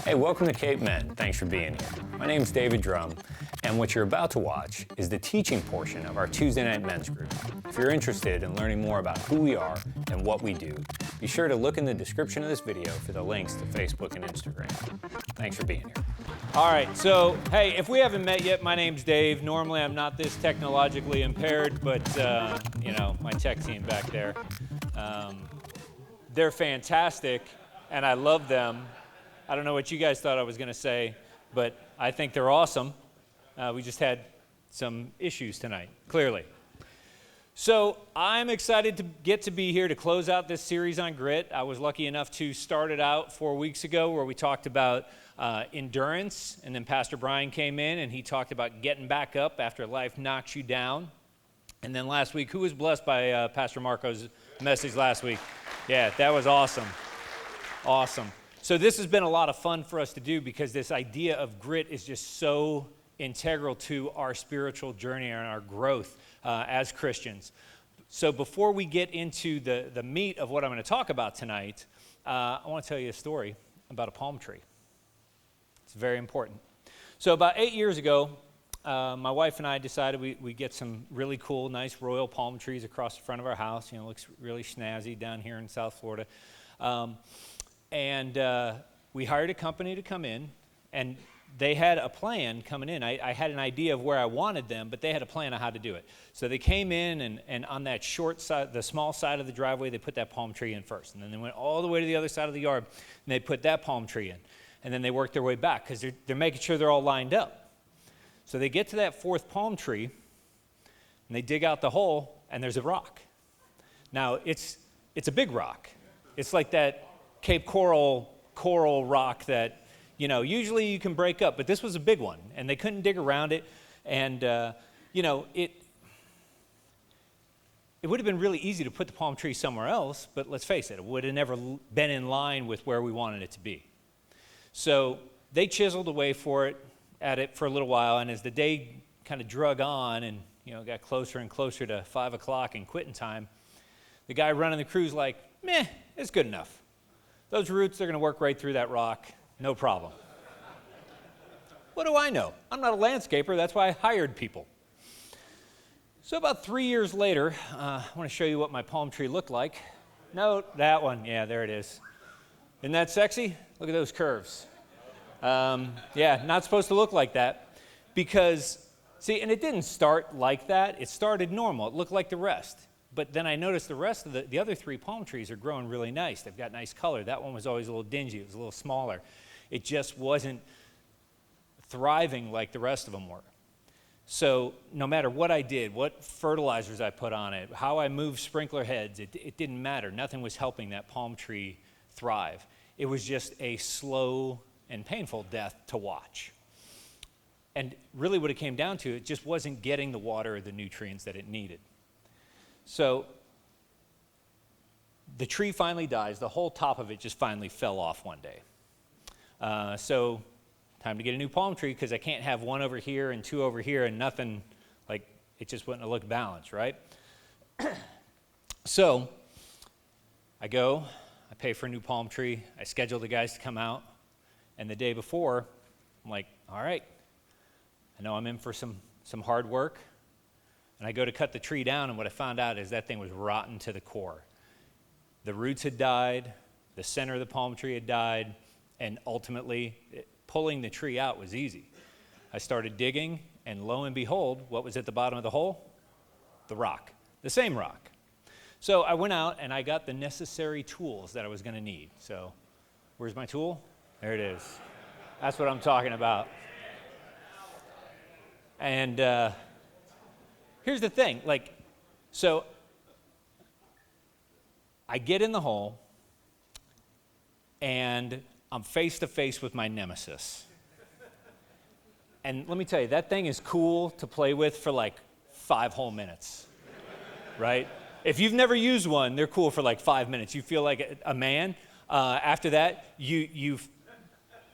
Hey, welcome to Cape Men. Thanks for being here. My name is David Drum, and what you're about to watch is the teaching portion of our Tuesday Night Men's Group. If you're interested in learning more about who we are and what we do, be sure to look in the description of this video for the links to Facebook and Instagram. Thanks for being here. All right, so, hey, if we haven't met yet, my name's Dave. Normally, I'm not this technologically impaired, but, my tech team back there, they're fantastic, and I love them. I don't know what you guys thought I was going to say, but I think they're awesome. We just had some issues tonight, clearly. So I'm excited to get to be here to close out this series on grit. I was lucky enough to start it out 4 weeks ago where we talked about endurance, and then Pastor Brian came in and he talked about getting back up after life knocks you down. And then last week, who was blessed by Pastor Marco's message last week? Yeah, that was awesome. Awesome. So this has been a lot of fun for us to do because this idea of grit is just so integral to our spiritual journey and our growth as Christians. So before we get into the meat of what I'm going to talk about tonight, I want to tell you a story about a palm tree. It's very important. So about 8 years ago, my wife and I decided we'd get some really cool, nice royal palm trees across the front of our house. It looks really snazzy down here in South Florida. And we hired a company to come in, and they had a plan coming in. I had an idea of where I wanted them, but they had a plan on how to do it. So they came in, and on that short side, the small side of the driveway, they put that palm tree in first. And then they went all the way to the other side of the yard, and they put that palm tree in. And then they worked their way back, because they're making sure they're all lined up. So they get to that fourth palm tree, and they dig out the hole, and there's a rock. Now, it's a big rock. It's like that Cape Coral rock that, usually you can break up, but this was a big one, and they couldn't dig around it, and, it would have been really easy to put the palm tree somewhere else, but let's face it would have never been in line with where we wanted it to be. So they chiseled away at it for a little while, and as the day kind of drug on and, got closer and closer to 5 o'clock and quitting time, the guy running the crew's like, meh, it's good enough. Those roots, they're going to work right through that rock, no problem. What do I know? I'm not a landscaper, that's why I hired people. So about 3 years later, I want to show you what my palm tree looked like. No, that one, yeah, there it is. Isn't that sexy? Look at those curves. Not supposed to look like that because, see, and it didn't start like that. It started normal. It looked like the rest. But then I noticed the rest of the other three palm trees are growing really nice. They've got nice color. That one was always a little dingy. It was a little smaller. It just wasn't thriving like the rest of them were. So no matter what I did, what fertilizers I put on it, how I moved sprinkler heads, it didn't matter. Nothing was helping that palm tree thrive. It was just a slow and painful death to watch. And really what it came down to, it just wasn't getting the water or the nutrients that it needed. So the tree finally dies. The whole top of it just finally fell off one day. So time to get a new palm tree because I can't have one over here and two over here and nothing, like it just wouldn't look balanced, right? So I go, I pay for a new palm tree, I schedule the guys to come out, and the day before, I'm like, all right, I know I'm in for some hard work. And I go to cut the tree down, and what I found out is that thing was rotten to the core. The roots had died, the center of the palm tree had died, and ultimately, pulling the tree out was easy. I started digging, and lo and behold, what was at the bottom of the hole? The rock, the same rock. So I went out, and I got the necessary tools that I was going to need. So where's my tool? There it is. That's what I'm talking about. And here's the thing, so I get in the hole, and I'm face to face with my nemesis. And let me tell you, that thing is cool to play with for 5 whole minutes, right? If you've never used one, they're cool for 5 minutes. You feel like a man. After that, you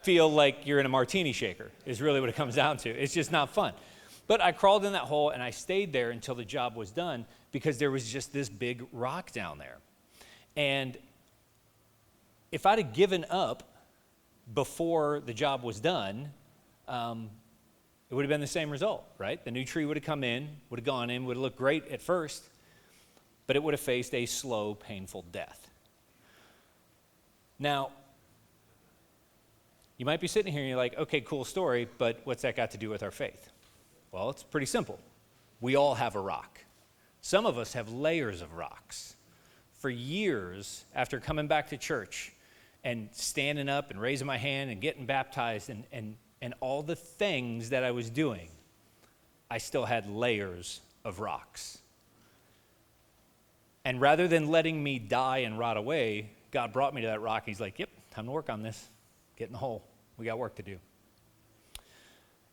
feel like you're in a martini shaker, is really what it comes down to. It's just not fun. But I crawled in that hole and I stayed there until the job was done because there was just this big rock down there. And if I'd have given up before the job was done, it would have been the same result, right? The new tree would have come in, would have gone in, would have looked great at first, but it would have faced a slow, painful death. Now, you might be sitting here and you're like, okay, cool story, but what's that got to do with our faith? Well, it's pretty simple. We all have a rock. Some of us have layers of rocks. For years, after coming back to church and standing up and raising my hand and getting baptized and all the things that I was doing, I still had layers of rocks. And rather than letting me die and rot away, God brought me to that rock. He's like, yep, time to work on this. Get in the hole. We got work to do.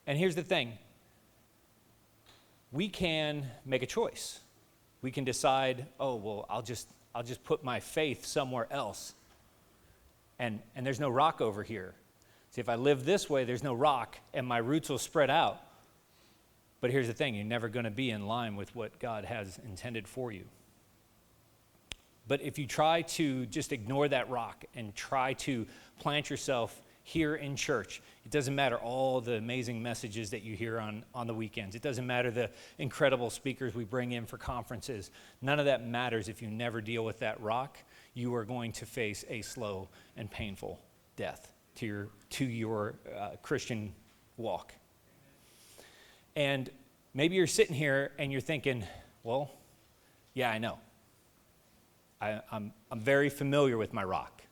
And here's the thing. We can make a choice. We can decide, oh, well, I'll just put my faith somewhere else. And there's no rock over here. See, if I live this way, there's no rock, and my roots will spread out. But here's the thing, you're never going to be in line with what God has intended for you. But if you try to just ignore that rock and try to plant yourself here in church, it doesn't matter all the amazing messages that you hear on the weekends. It doesn't matter the incredible speakers we bring in for conferences. None of that matters if you never deal with that rock. You are going to face a slow and painful death to your Christian walk. And maybe you're sitting here and you're thinking, well, yeah, I know. I'm very familiar with my rock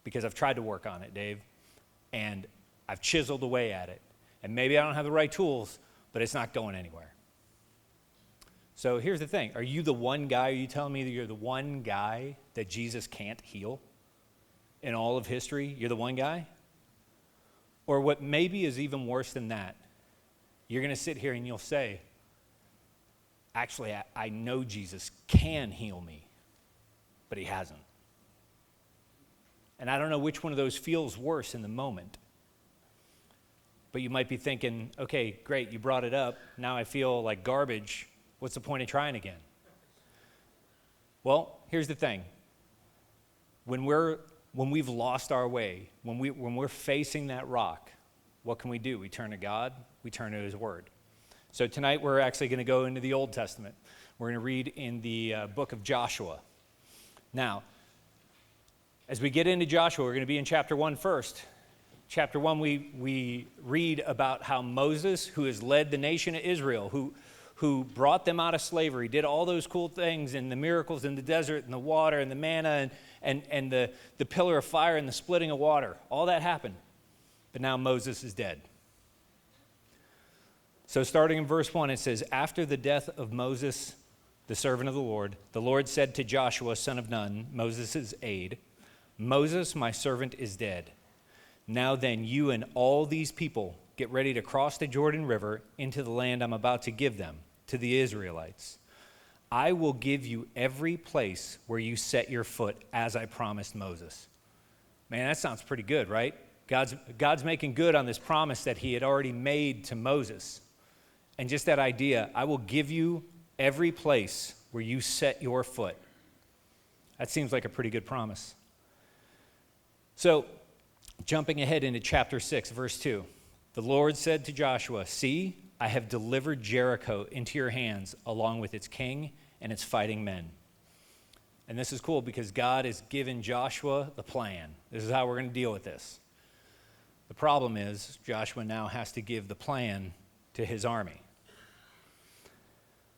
because I've tried to work on it, Dave, and I've chiseled away at it. And maybe I don't have the right tools, but it's not going anywhere. So here's the thing. Are you the one guy? Are you telling me that you're the one guy that Jesus can't heal in all of history? You're the one guy? Or what maybe is even worse than that, you're going to sit here and you'll say, actually, I know Jesus can heal me, but he hasn't. And I don't know which one of those feels worse in the moment. But you might be thinking, okay, great, you brought it up. Now I feel like garbage. What's the point of trying again? Well, here's the thing. When we've lost our way, when we're facing that rock, what can we do? We turn to God, we turn to his word. So tonight we're actually going to go into the Old Testament. We're going to read in the book of Joshua. Now, as we get into Joshua, we're going to be in chapter 1 first. Chapter 1, we read about how Moses, who has led the nation of Israel, who brought them out of slavery, did all those cool things and the miracles in the desert and the water and the manna and the pillar of fire and the splitting of water. All that happened. But now Moses is dead. So starting in verse 1, it says, after the death of Moses, the servant of the Lord said to Joshua, son of Nun, Moses' aide, Moses, my servant, is dead. Now then, you and all these people get ready to cross the Jordan River into the land I'm about to give them, to the Israelites. I will give you every place where you set your foot, as I promised Moses. Man, that sounds pretty good, right? God's making good on this promise that he had already made to Moses. And just that idea, I will give you every place where you set your foot. That seems like a pretty good promise. So, jumping ahead into chapter 6, verse 2. The Lord said to Joshua, see, I have delivered Jericho into your hands, along with its king and its fighting men. And this is cool because God has given Joshua the plan. This is how we're going to deal with this. The problem is, Joshua now has to give the plan to his army.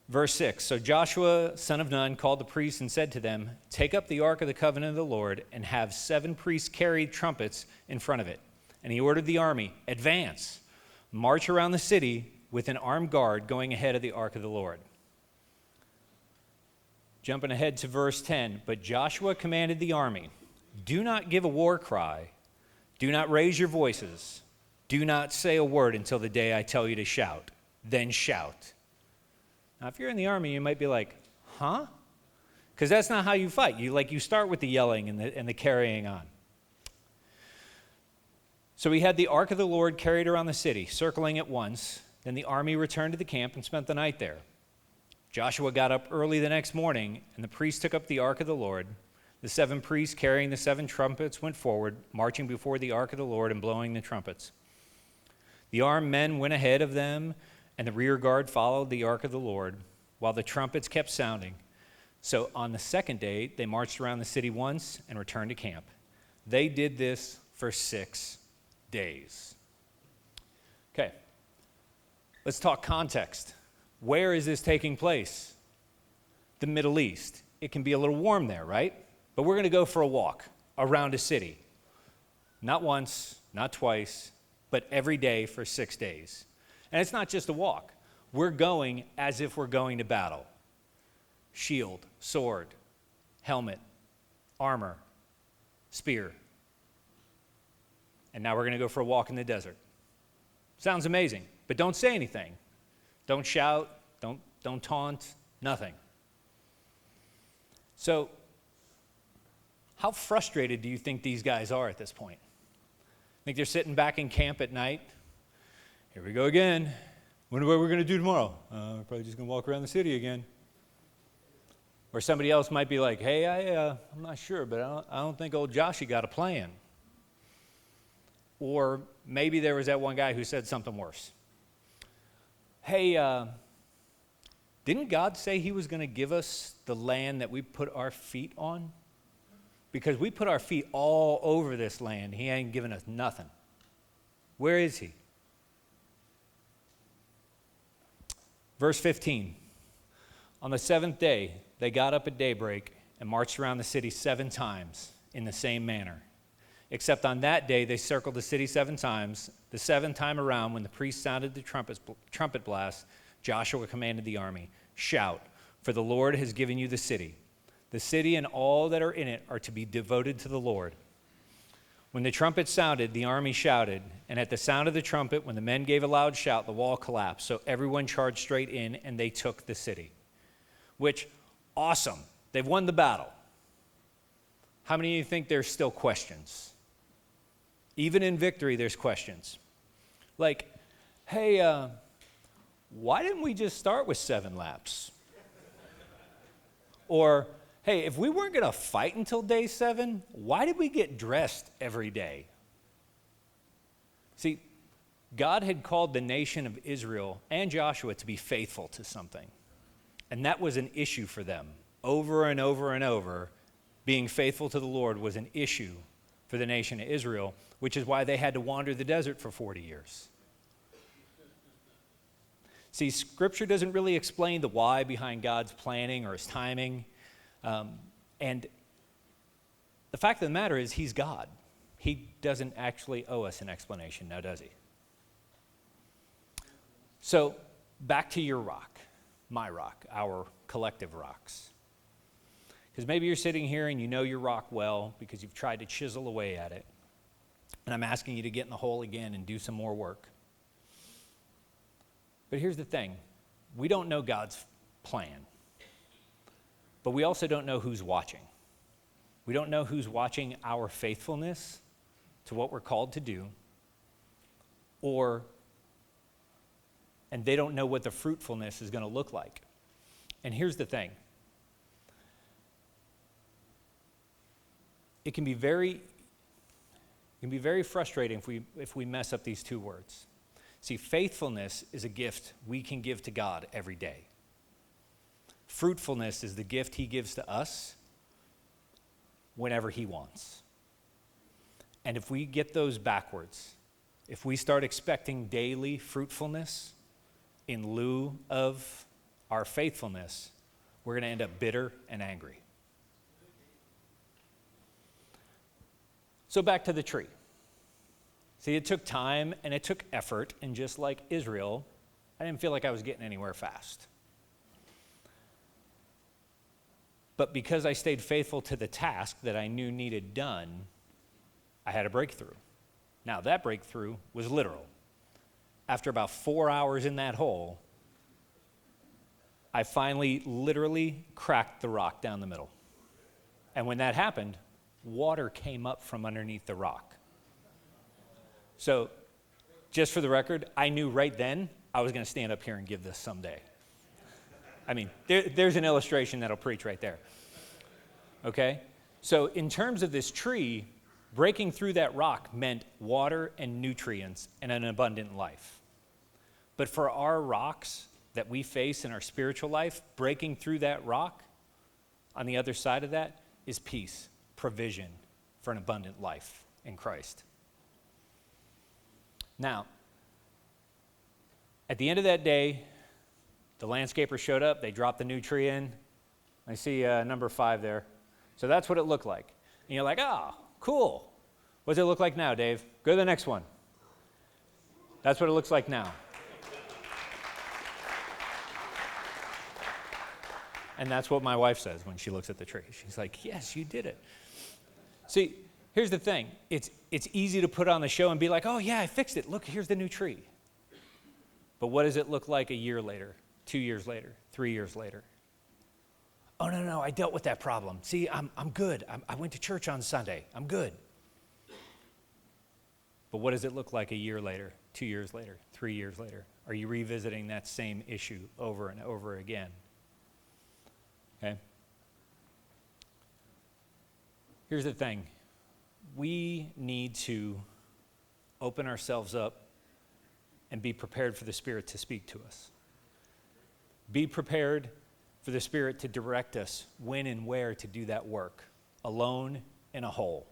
Verse 6, so Joshua, son of Nun, called the priests and said to them, take up the ark of the covenant of the Lord and have 7 priests carry trumpets in front of it. And he ordered the army, advance, march around the city with an armed guard going ahead of the ark of the Lord. Jumping ahead to verse 10, but Joshua commanded the army, do not give a war cry, do not raise your voices, do not say a word until the day I tell you to shout, then shout. Now, if you're in the army, you might be like, huh? Because that's not how you fight. You start with the yelling and the carrying on. So we had the ark of the Lord carried around the city, circling it once, Then the army returned to the camp and spent the night there. Joshua got up early the next morning, and the priests took up the ark of the Lord. The 7 priests carrying the 7 trumpets went forward, marching before the ark of the Lord and blowing the trumpets. The armed men went ahead of them, and the rear guard followed the ark of the Lord, while the trumpets kept sounding. So on the second day, they marched around the city once and returned to camp. They did this for 6 days. Okay, let's talk context. Where is this taking place? The Middle East. It can be a little warm there, right? But we're going to go for a walk around a city. Not once, not twice, but every day for 6 days. And it's not just a walk. We're going as if we're going to battle. Shield, sword, helmet, armor, spear. And now we're going to go for a walk in the desert. Sounds amazing, but don't say anything. Don't shout, don't taunt, nothing. So, how frustrated do you think these guys are at this point? Think they're sitting back in camp at night? Here we go again. Wonder what we're going to do tomorrow. We're probably just going to walk around the city again. Or somebody else might be like, hey, I'm not sure, but I don't think old Joshy got a plan. Or maybe there was that one guy who said something worse. Hey, didn't God say he was going to give us the land that we put our feet on? Because we put our feet all over this land. He ain't given us nothing. Where is he? Verse 15. On the 7th day, they got up at daybreak and marched around the city 7 times in the same manner. Except on that day, they circled the city 7 times. The 7th time around, when the priest sounded the trumpet blast, Joshua commanded the army, "Shout, for the Lord has given you the city. The city and all that are in it are to be devoted to the Lord." When the trumpet sounded, the army shouted, and at the sound of the trumpet, when the men gave a loud shout, the wall collapsed. So everyone charged straight in, and they took the city. Which, awesome. They've won the battle. How many of you think there's still questions? Even in victory, there's questions. Like, hey, why didn't we just start with 7 laps? Or, hey, if we weren't going to fight until day 7, why did we get dressed every day? See, God had called the nation of Israel and Joshua to be faithful to something. And that was an issue for them. Over and over and over, being faithful to the Lord was an issue for the nation of Israel, which is why they had to wander the desert for 40 years. See, Scripture doesn't really explain the why behind God's planning or his timing. And the fact of the matter is, he's God. He doesn't actually owe us an explanation, now does he? So, back to your rock, my rock, our collective rocks. Because maybe you're sitting here and you know your rock well because you've tried to chisel away at it. And I'm asking you to get in the hole again and do some more work. But here's the thing. We don't know God's plan. But we also don't know who's watching. We don't know who's watching our faithfulness to what we're called to do. And they don't know what the fruitfulness is going to look like. And here's the thing. It can be very frustrating if we mess up these 2 words. See, faithfulness is a gift we can give to God every day. Fruitfulness is the gift he gives to us whenever he wants. And if we get those backwards, if we start expecting daily fruitfulness in lieu of our faithfulness, we're going to end up bitter and angry. So back to the tree. See, it took time and it took effort, and just like Israel, I didn't feel like I was getting anywhere fast. But because I stayed faithful to the task that I knew needed done, I had a breakthrough. Now, that breakthrough was literal. After about 4 hours in that hole, I finally literally cracked the rock down the middle. And when that happened, water came up from underneath the rock. So, just for the record, I knew right then I was going to stand up here and give this someday. I mean, there's an illustration that'll preach right there. Okay? So in terms of this tree, breaking through that rock meant water and nutrients and an abundant life. But for our rocks that we face in our spiritual life, breaking through that rock, on the other side of that is peace, provision for an abundant life in Christ. Now, at the end of that day, the landscaper showed up. They dropped the new tree in. I see number 5 there. So that's what it looked like. And you're like, oh, cool. What does it look like now, Dave? Go to the next one. That's what it looks like now. And that's what my wife says when she looks at the tree. She's like, yes, you did it. See, here's the thing. It's easy to put on the show and be like, oh, yeah, I fixed it. Look, here's the new tree. But what does it look like a year later, 2 years later, 3 years later? Oh, no, I dealt with that problem. See, I'm good. I went to church on Sunday. I'm good. But what does it look like a year later, 2 years later, 3 years later? Are you revisiting that same issue over and over again? Okay? Here's the thing. We need to open ourselves up and be prepared for the Spirit to speak to us. Be prepared for the Spirit to direct us when and where to do that work, alone in a hole.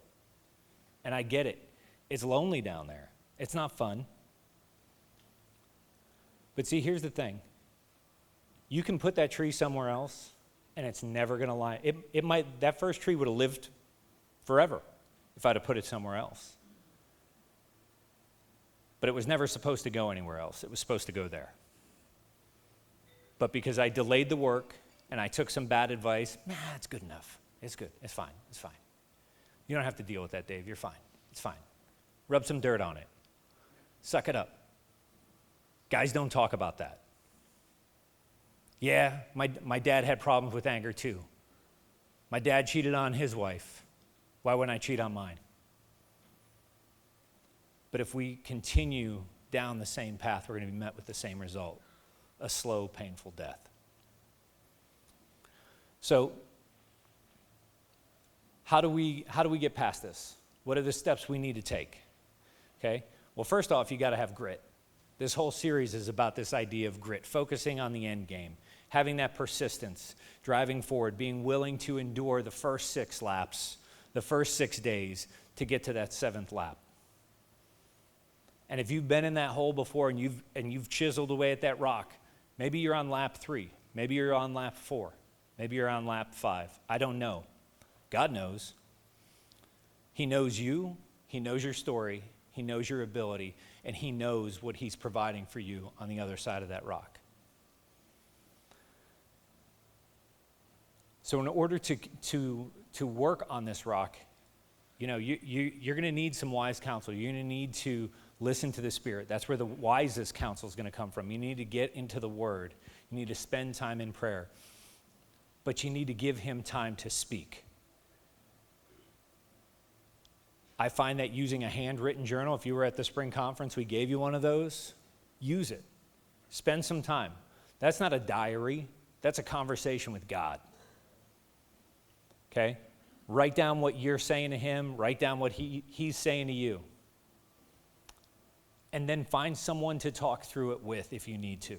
And I get it. It's lonely down there. It's not fun. But see, here's the thing. You can put that tree somewhere else, and it's never going to lie. It might, that first tree would have lived forever if I'd have put it somewhere else. But it was never supposed to go anywhere else. It was supposed to go there. But because I delayed the work and I took some bad advice, it's good enough. It's good. It's fine. It's fine. You don't have to deal with that, Dave. You're fine. It's fine. Rub some dirt on it. Suck it up. Guys don't talk about that. Yeah, my dad had problems with anger too. My dad cheated on his wife. Why wouldn't I cheat on mine? But if we continue down the same path, we're going to be met with the same result, a slow, painful death. So, how do we get past this? What are the steps we need to take? Okay? Well, first off, you got to have grit. This whole series is about this idea of grit, focusing on the end game, having that persistence, driving forward, being willing to endure the first 6 laps, the first 6 days to get to that 7th lap. And if you've been in that hole before and you've chiseled away at that rock, maybe you're on lap 3, maybe you're on lap 4, maybe you're on lap 5. I don't know. God knows. He knows you, He knows your story, He knows your ability, and He knows what He's providing for you on the other side of that rock. So in order to work on this rock, you're going to need some wise counsel. You're going to need to listen to the Spirit. That's where the wisest counsel is going to come from. You need to get into the Word. You need to spend time in prayer. But you need to give Him time to speak. I find that using a handwritten journal, if you were at the spring conference, we gave you one of those, use it. Spend some time. That's not a diary. That's a conversation with God. Okay? Write down what you're saying to Him. Write down what He's saying to you. And then find someone to talk through it with if you need to.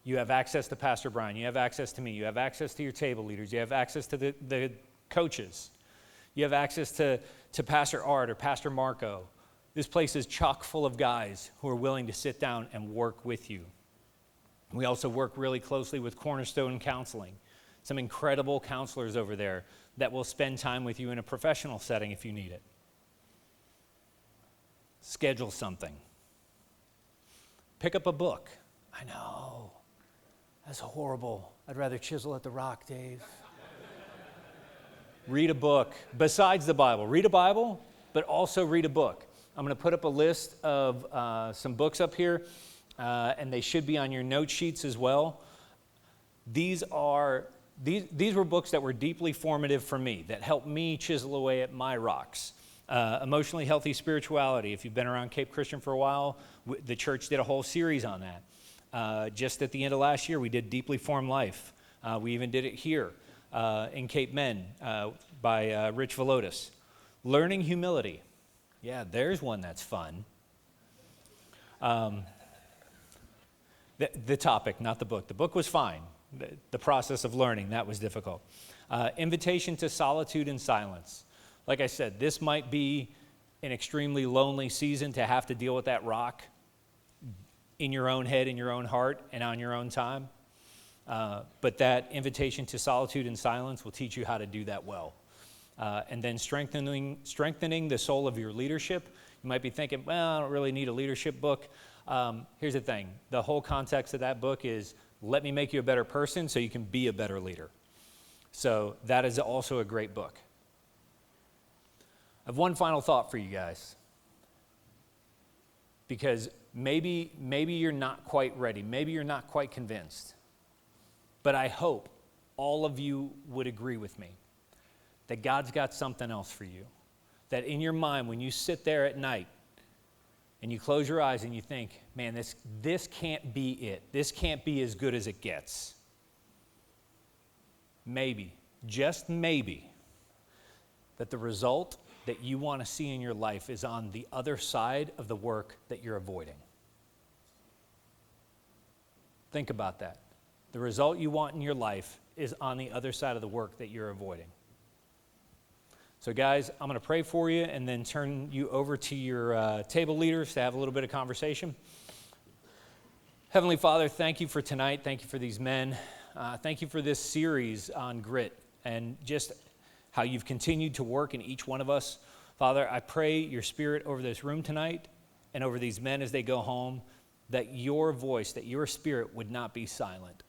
You have access to Pastor Brian. You have access to me. You have access to your table leaders. You have access to the coaches. You have access to Pastor Art or Pastor Marco. This place is chock full of guys who are willing to sit down and work with you. We also work really closely with Cornerstone Counseling. Some incredible counselors over there that will spend time with you in a professional setting if you need it. Schedule something. Pick up a book. I know. That's horrible. I'd rather chisel at the rock, Dave. Read a book besides the Bible. Read a Bible, but also read a book. I'm going to put up a list of some books up here, and they should be on your note sheets as well. These were books that were deeply formative for me, that helped me chisel away at my rocks. Emotionally Healthy Spirituality. If you've been around Cape Christian for a while, The church did a whole series on that. Just at the end of last year, we did Deeply Formed Life. We even did it here in Cape Men by Rich Velotis. Learning humility. Yeah, there's one that's fun. The topic, not the book. The book was fine. The process of learning, that was difficult. Invitation to solitude and silence. Like I said, this might be an extremely lonely season to have to deal with that rock in your own head, in your own heart, and on your own time. But that invitation to solitude and silence will teach you how to do that well. And then strengthening the soul of your leadership. You might be thinking, well, I don't really need a leadership book. Here's the thing. The whole context of that book is, let me make you a better person so you can be a better leader. So that is also a great book. I have one final thought for you guys. Because maybe you're not quite ready. Maybe you're not quite convinced. But I hope all of you would agree with me that God's got something else for you. That in your mind, when you sit there at night and you close your eyes and you think, man, this can't be it. This can't be as good as it gets. Maybe, just maybe, that the result that you want to see in your life is on the other side of the work that you're avoiding. Think about that. The result you want in your life is on the other side of the work that you're avoiding. So guys, I'm going to pray for you and then turn you over to your table leaders to have a little bit of conversation. Heavenly Father, thank you for tonight. Thank you for these men. Thank you for this series on grit and just how you've continued to work in each one of us. Father, I pray your Spirit over this room tonight and over these men as they go home, that your voice, that your Spirit would not be silent.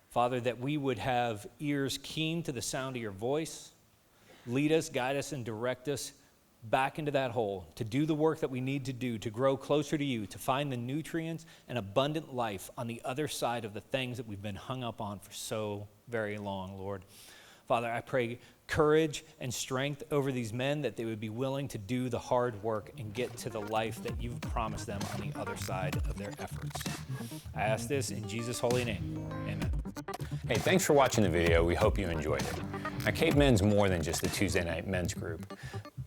Father, that we would have ears keen to the sound of your voice. Lead us, guide us, and direct us back into that hole to do the work that we need to do, to grow closer to you, to find the nutrients and abundant life on the other side of the things that we've been hung up on for so very long, Lord. Father, I pray courage and strength over these men, that they would be willing to do the hard work and get to the life that you've promised them on the other side of their efforts. I ask this in Jesus' holy name. Amen. Hey, thanks for watching the video. We hope you enjoyed it. Now, Cape Men's more than just a Tuesday night men's group.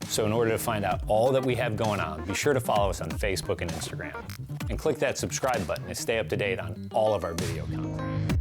So in order to find out all that we have going on, be sure to follow us on Facebook and Instagram. And click that subscribe button to stay up to date on all of our video content.